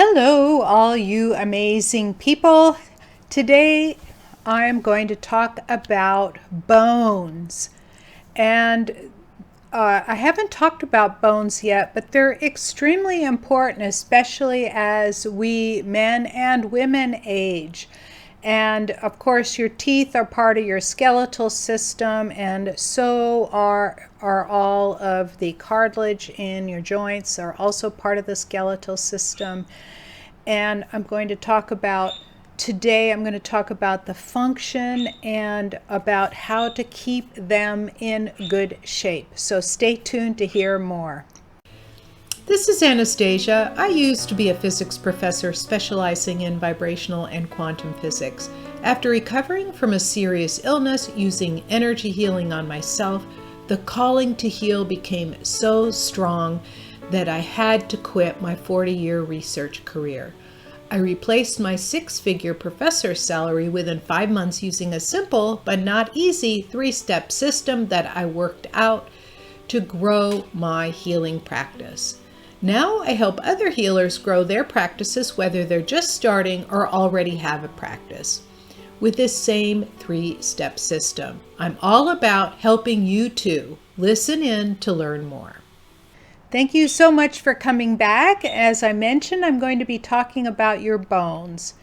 Hello, all you amazing people. Today I'm going to talk about bones. And I haven't talked about bones yet, but they're extremely important, especially as we men and women age. And of course, your teeth are part of your skeletal system, and so are all of the cartilage in your joints are also part of the skeletal system. And today I'm going to talk about the function and about how to keep them in good shape. So stay tuned to hear more. This is Anastasia. I used to be a physics professor specializing in vibrational and quantum physics. After recovering from a serious illness using energy healing on myself, the calling to heal became so strong that I had to quit my 40-year research career. I replaced my 6-figure professor salary within 5 months using a simple but not easy 3-step system that I worked out to grow my healing practice. Now I help other healers grow their practices, whether they're just starting or already have a practice, with this same 3-step system. I'm all about helping you too. Listen in to learn more. Thank you so much for coming back. As I mentioned, I'm going to be talking about your bones.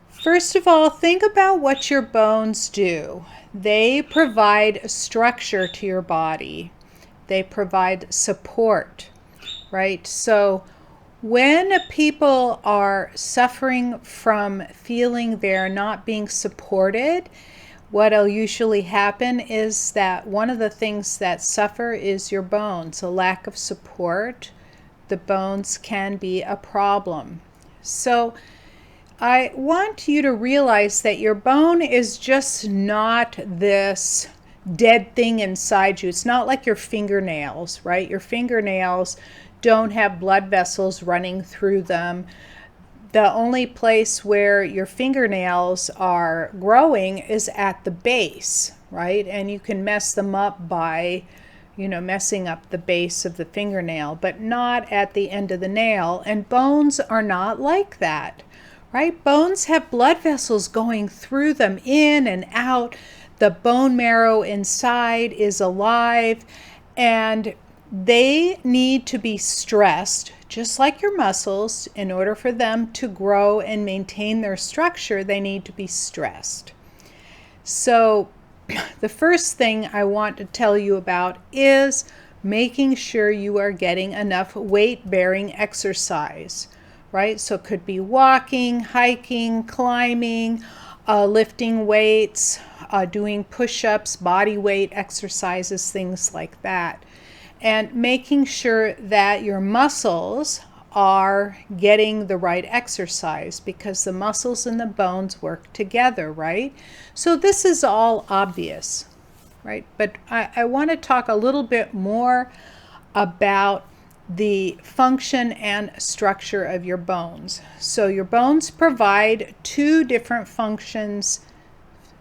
First of all, think about what your bones do. They provide structure to your body. They provide support, right? So when people are suffering from feeling they're not being supported, what'll usually happen is that one of the things that suffer is your bones. A lack of support, the bones can be a problem. So I want you to realize that your bone is just not this dead thing inside you. It's not like your fingernails, right? Your fingernails don't have blood vessels running through them. The only place where your fingernails are growing is at the base, right? And you can mess them up by, messing up the base of the fingernail, but not at the end of the nail. And bones are not like that, right? Bones have blood vessels going through them, in and out. The bone marrow inside is alive, and they need to be stressed, just like your muscles. In order for them to grow and maintain their structure, they need to be stressed. So the first thing I want to tell you about is making sure you are getting enough weight-bearing exercise, right? So it could be walking, hiking, climbing, lifting weights, doing push-ups, body weight exercises, things like that. And making sure that your muscles are getting the right exercise, because the muscles and the bones work together, right? So this is all obvious, right? But I want to talk a little bit more about the function and structure of your bones. So your bones provide 2 different functions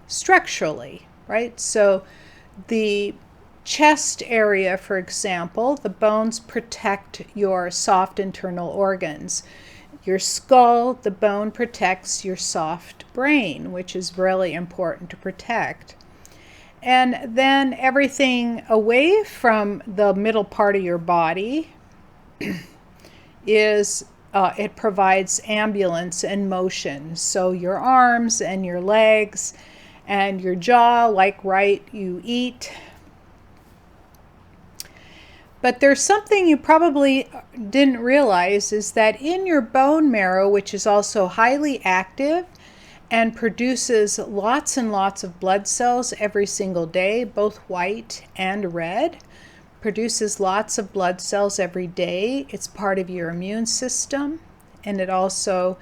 structurally, right? So the chest area, for example, the bones protect your soft internal organs. Your skull, the bone protects your soft brain, which is really important to protect. And then everything away from the middle part of your body is it provides ambulance and motion. So your arms and your legs and your jaw, like you eat. But there's something you probably didn't realize, is that in your bone marrow, which is also highly active and produces lots and lots of blood cells every single day, both white and red, produces lots of blood cells every day. It's part of your immune system, and it also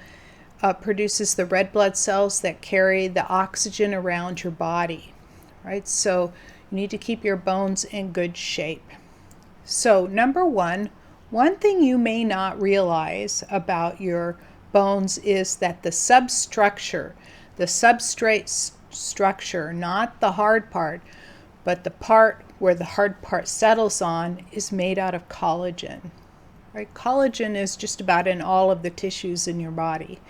produces the red blood cells that carry the oxygen around your body, right? So you need to keep your bones in good shape. So number one thing you may not realize about your bones is that the substructure, the substrate structure, not the hard part, but the part where the hard part settles on, is made out of collagen. right? Collagen is just about in all of the tissues in your body.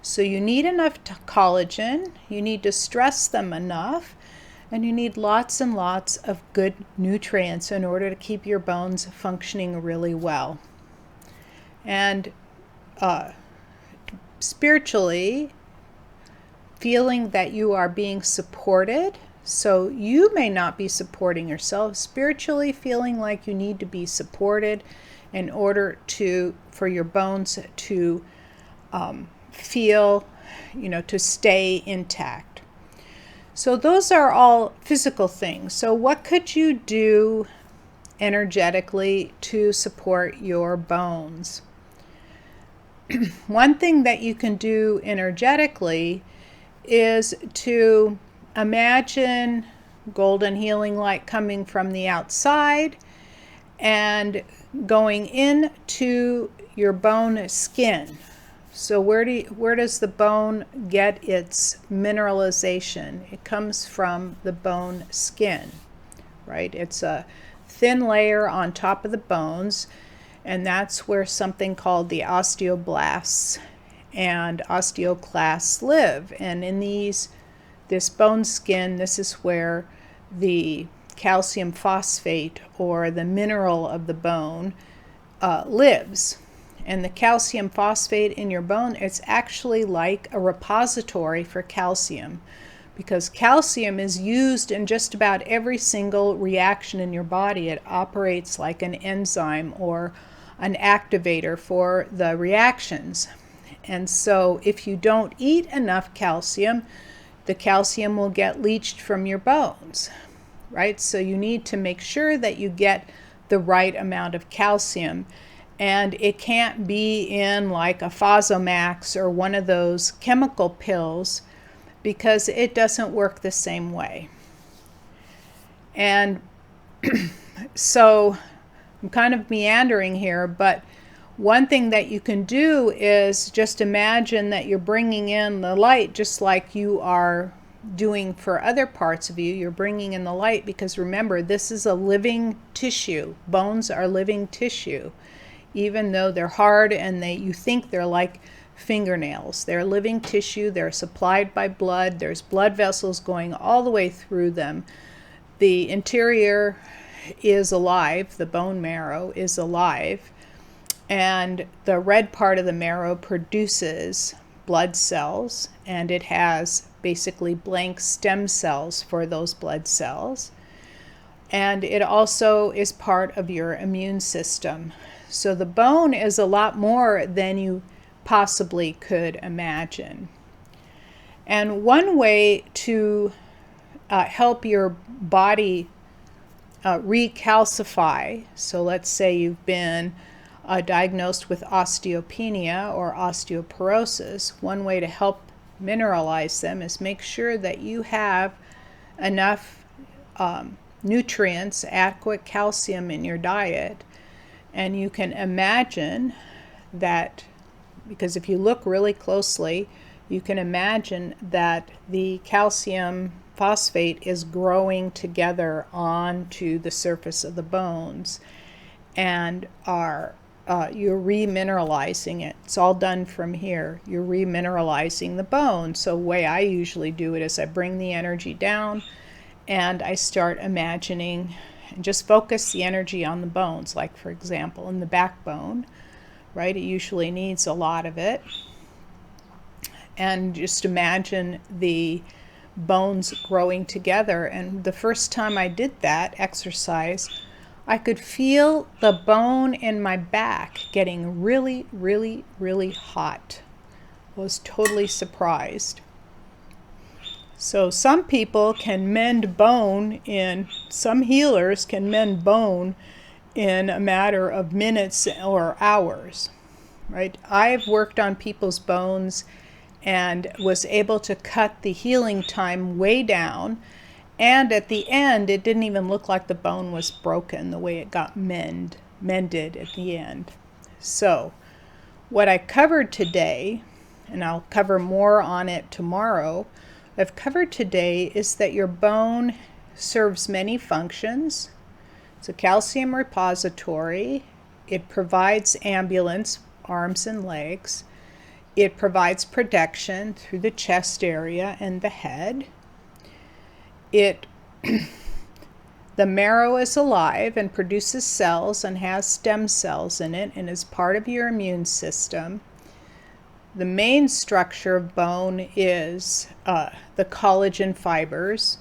So you need enough collagen, you need to stress them enough, and you need lots and lots of good nutrients in order to keep your bones functioning really well. And spiritually, feeling that you are being supported. So you may not be supporting yourself. Spiritually, feeling like you need to be supported in order for your bones to feel, to stay intact. So those are all physical things. So what could you do energetically to support your bones? One thing that you can do energetically is to imagine golden healing light coming from the outside and going into your bone skin. So where does the bone get its mineralization? It comes from the bone skin, right? It's a thin layer on top of the bones, and that's where something called the osteoblasts and osteoclasts live. And in this bone skin, this is where the calcium phosphate, or the mineral of the bone, lives. And the calcium phosphate in your bone, it's actually like a repository for calcium, because calcium is used in just about every single reaction in your body. It operates like an enzyme or an activator for the reactions. And so if you don't eat enough calcium, the calcium will get leached from your bones, right? So you need to make sure that you get the right amount of calcium. And it can't be in like a Fosamax or one of those chemical pills, because it doesn't work the same way. And so I'm kind of meandering here, but one thing that you can do is just imagine that you're bringing in the light, just like you are doing for other parts of you. You're bringing in the light because, remember, this is a living tissue. Bones are living tissue. Even though they're hard and you think they're like fingernails. They're living tissue. They're supplied by blood. There's blood vessels going all the way through them. The interior is alive. The bone marrow is alive. And the red part of the marrow produces blood cells, and it has basically blank stem cells for those blood cells. And it also is part of your immune system. So the bone is a lot more than you possibly could imagine. And one way to help your body recalcify, so let's say you've been diagnosed with osteopenia or osteoporosis, one way to help mineralize them is make sure that you have enough nutrients, adequate calcium in your diet. And you can imagine that, because if you look really closely, you can imagine that the calcium phosphate is growing together onto the surface of the bones, and you're remineralizing it. It's all done from here. You're remineralizing the bone. So the way I usually do it is I bring the energy down and I start imagining and just focus the energy on the bones. Like, for example, in the backbone, right? It usually needs a lot of it. And just imagine the bones growing together. And the first time I did that exercise, I could feel the bone in my back getting really, really, really hot. I was totally surprised. So some people can mend bone some healers can mend bone in a matter of minutes or hours, right? I've worked on people's bones and was able to cut the healing time way down. And at the end, it didn't even look like the bone was broken the way it got mended at the end. So what I covered today, and I'll cover more on it tomorrow, I've covered today is that your bone serves many functions. It's a calcium repository. It provides ambulance, arms and legs. It provides protection through the chest area and the head. The marrow is alive and produces cells and has stem cells in it and is part of your immune system. The main structure of bone is the collagen fibers.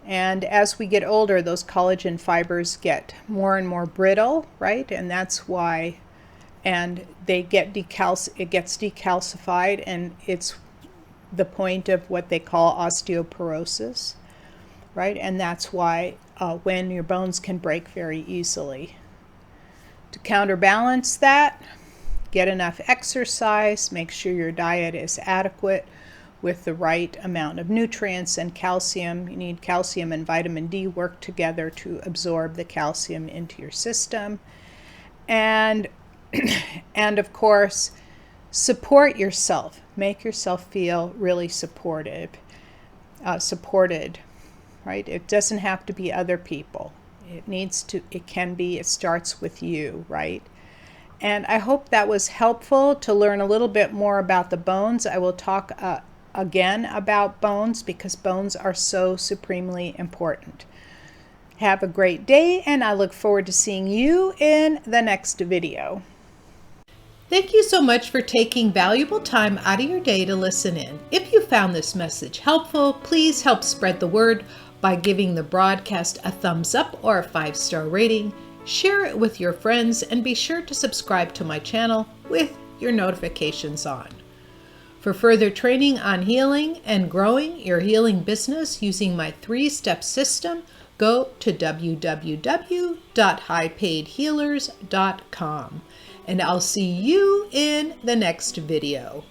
And as we get older, those collagen fibers get more and more brittle, right? And that's why, and it gets decalcified, and it's the point of what they call osteoporosis, right? And that's why when your bones can break very easily. To counterbalance that, get enough exercise, make sure your diet is adequate with the right amount of nutrients and calcium. You need calcium and vitamin D work together to absorb the calcium into your system. And of course, support yourself. Make yourself feel really supported, right? It doesn't have to be other people. It starts with you, right? And I hope that was helpful to learn a little bit more about the bones. I will talk again about bones because bones are so supremely important. Have a great day, and I look forward to seeing you in the next video. Thank you so much for taking valuable time out of your day to listen in. If you found this message helpful, please help spread the word by giving the broadcast a thumbs up or a 5-star rating. Share it with your friends and be sure to subscribe to my channel with your notifications on. For further training on healing and growing your healing business using my 3-step system, go to www.highpaidhealers.com. And I'll see you in the next video.